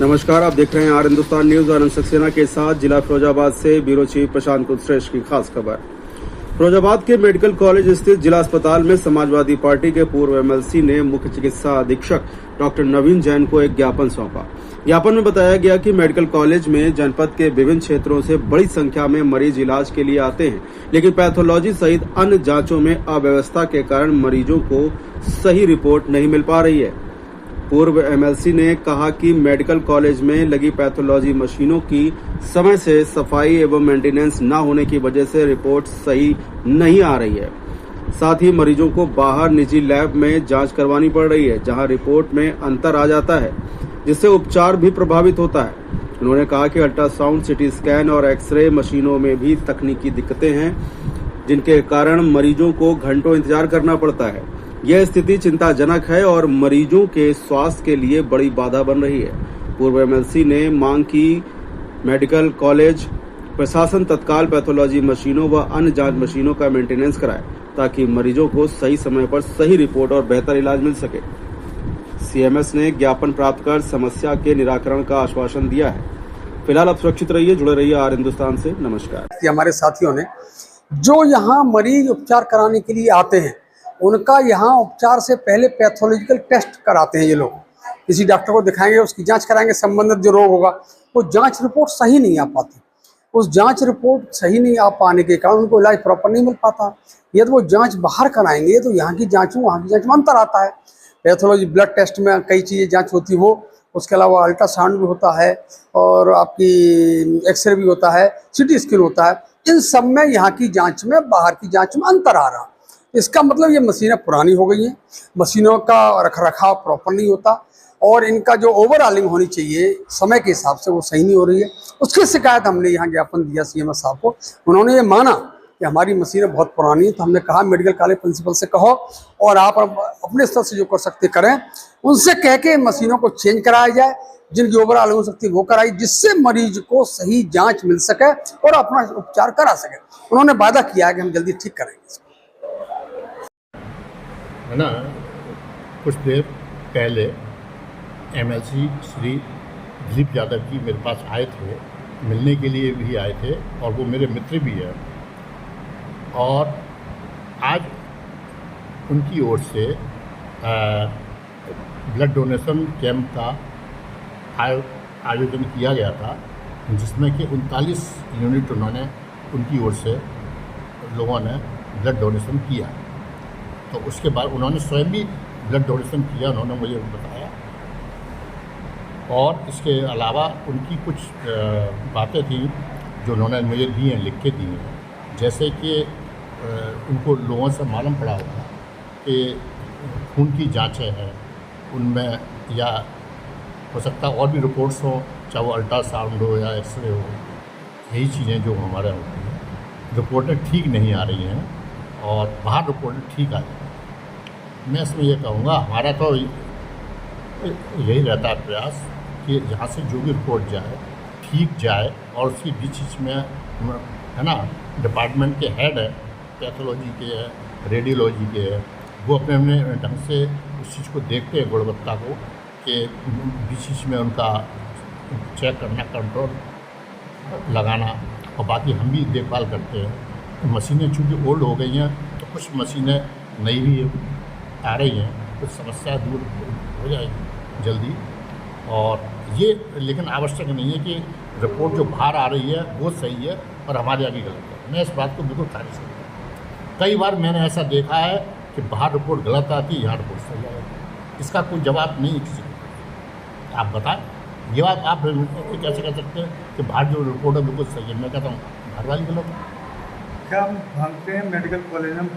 नमस्कार, आप देख रहे हैं आर हिंदुस्तान न्यूज। आनंद सक्सेना के साथ जिला फिरोजाबाद से ब्यूरो चीफ प्रशांत कुलश्रेष्ठ की खास खबर। फिरोजाबाद के मेडिकल कॉलेज स्थित जिला अस्पताल में समाजवादी पार्टी के पूर्व एमएलसी ने मुख्य चिकित्सा अधीक्षक डॉक्टर नवीन जैन को एक ज्ञापन सौंपा। ज्ञापन में बताया गया कि मेडिकल कॉलेज में जनपद के विभिन्न क्षेत्रों से बड़ी संख्या में मरीज इलाज के लिए आते हैं, लेकिन पैथोलॉजी सहित अन्य जांचों में अव्यवस्था के कारण मरीजों को सही रिपोर्ट नहीं मिल पा रही है। पूर्व एमएलसी ने कहा कि मेडिकल कॉलेज में लगी पैथोलॉजी मशीनों की समय से सफाई एवं मेंटेनेंस न होने की वजह से रिपोर्ट सही नहीं आ रही है। साथ ही मरीजों को बाहर निजी लैब में जांच करवानी पड़ रही है, जहां रिपोर्ट में अंतर आ जाता है, जिससे उपचार भी प्रभावित होता है। उन्होंने कहा कि अल्ट्रासाउंड, सिटी स्कैन और एक्सरे मशीनों में भी तकनीकी दिक्कतें हैं, जिनके कारण मरीजों को घंटों इंतजार करना पड़ता है। यह स्थिति चिंताजनक है और मरीजों के स्वास्थ्य के लिए बड़ी बाधा बन रही है। पूर्व एमएलसी ने मांग की मेडिकल कॉलेज प्रशासन तत्काल पैथोलॉजी मशीनों व अन्य जांच मशीनों का मेंटेनेंस कराए, ताकि मरीजों को सही समय पर सही रिपोर्ट और बेहतर इलाज मिल सके। सीएमएस ने ज्ञापन प्राप्त कर समस्या के निराकरण का आश्वासन दिया है। फिलहाल आप सुरक्षित रहिए, जुड़े रहिए आर हिंदुस्तान से। नमस्कार। हमारे साथियों ने जो यहाँ मरीज उपचार कराने के लिए आते हैं, उनका यहाँ उपचार से पहले पैथोलॉजिकल टेस्ट कराते हैं। ये लोग किसी डॉक्टर को दिखाएंगे, उसकी जांच कराएंगे, संबंधित जो रोग होगा वो जांच रिपोर्ट सही नहीं आ पाती। उस जांच रिपोर्ट सही नहीं आ पाने के कारण उनको इलाज प्रॉपर नहीं मिल पाता। यदि वो जांच बाहर कराएंगे तो यहाँ की जांच वहाँ की जांच में अंतर आता है। पैथोलॉजी ब्लड टेस्ट में कई चीज़ें जाँच होती है, वो उसके अलावा अल्ट्रासाउंड भी होता है और आपकी एक्सरे भी होता है, सिटी स्कैन होता है। इन सब में यहाँ की जाँच में बाहर की जाँच में अंतर आ रहा। इसका मतलब ये मशीनें पुरानी हो गई हैं, मशीनों का रखरखाव प्रॉपर नहीं होता और इनका जो ओवरऑलिंग होनी चाहिए समय के हिसाब से वो सही नहीं हो रही है। उसकी शिकायत हमने यहाँ ज्ञापन दिया सीएमएस साहब को। उन्होंने ये माना कि हमारी मशीनें बहुत पुरानी हैं, तो हमने कहा मेडिकल कॉलेज प्रिंसिपल से कहो और आप अपने स्तर से जो कर सकते करें, उनसे कह के मशीनों को चेंज कराया जाए, जिनकी ओवरऑलिंग हो सकती है वो कराई, जिससे मरीज को सही जाँच मिल सके और अपना उपचार करा सके। उन्होंने वादा किया है कि हम जल्दी ठीक करेंगे है ना। कुछ देर पहले एमएलसी श्री दिलीप यादव जी मेरे पास आए थे, मिलने के लिए भी आए थे और वो मेरे मित्र भी हैं। और आज उनकी ओर से ब्लड डोनेशन कैंप का आयोजन किया गया था, जिसमें कि 39 यूनिट उन्होंने उनकी ओर से लोगों ने ब्लड डोनेशन किया। तो उसके बाद उन्होंने स्वयं भी ब्लड डोनेशन किया, उन्होंने मुझे बताया। और इसके अलावा उनकी कुछ बातें थी जो उन्होंने मुझे दी हैं, लिख के दी हैं। जैसे कि उनको लोगों से मालूम पड़ा होगा कि खून की जांचें हैं, उनमें या हो सकता है और भी रिपोर्ट्स हो, चाहे वो अल्ट्रासाउंड हो या एक्सरे हो, यही चीज़ें जो हमारे होती हैं, रिपोर्टें ठीक नहीं आ रही हैं और बाहर रिपोर्ट ठीक आ जाए। मैं इसमें ये कहूँगा, हमारा तो यही रहता है प्रयास कि जहाँ से जो भी रिपोर्ट जाए ठीक जाए और उसकी बीच में है ना, डिपार्टमेंट के हेड है, पैथोलॉजी के है, रेडियोलॉजी के है, वो अपने अपने ढंग से उस चीज़ को देखते हैं, गुणवत्ता को, कि बीच में उनका चेक करना, कंट्रोल लगाना। और बाकी हम भी देखभाल करते हैं। मशीनें चूँकि ओल्ड हो गई हैं, तो कुछ मशीनें नई भी आ रही हैं, कुछ समस्या दूर हो जाएगी जल्दी। और ये लेकिन आवश्यक नहीं है कि रिपोर्ट जो बाहर आ रही है वो सही है और हमारे आगे गलत है। मैं इस बात को बिल्कुल खारिज करता हूँ। कई बार मैंने ऐसा देखा है कि बाहर रिपोर्ट गलत आती है, यहाँ रिपोर्ट सही आती है। इसका कोई जवाब नहीं है किसी को। आप बताएं, ये बात आप कैसे कह सकते हैं कि बाहर जो रिपोर्ट है बिल्कुल सही है? मैं कहता हूँ बाहर वाली गलत है। क्या हम भागते हैं मेडिकल कॉलेज में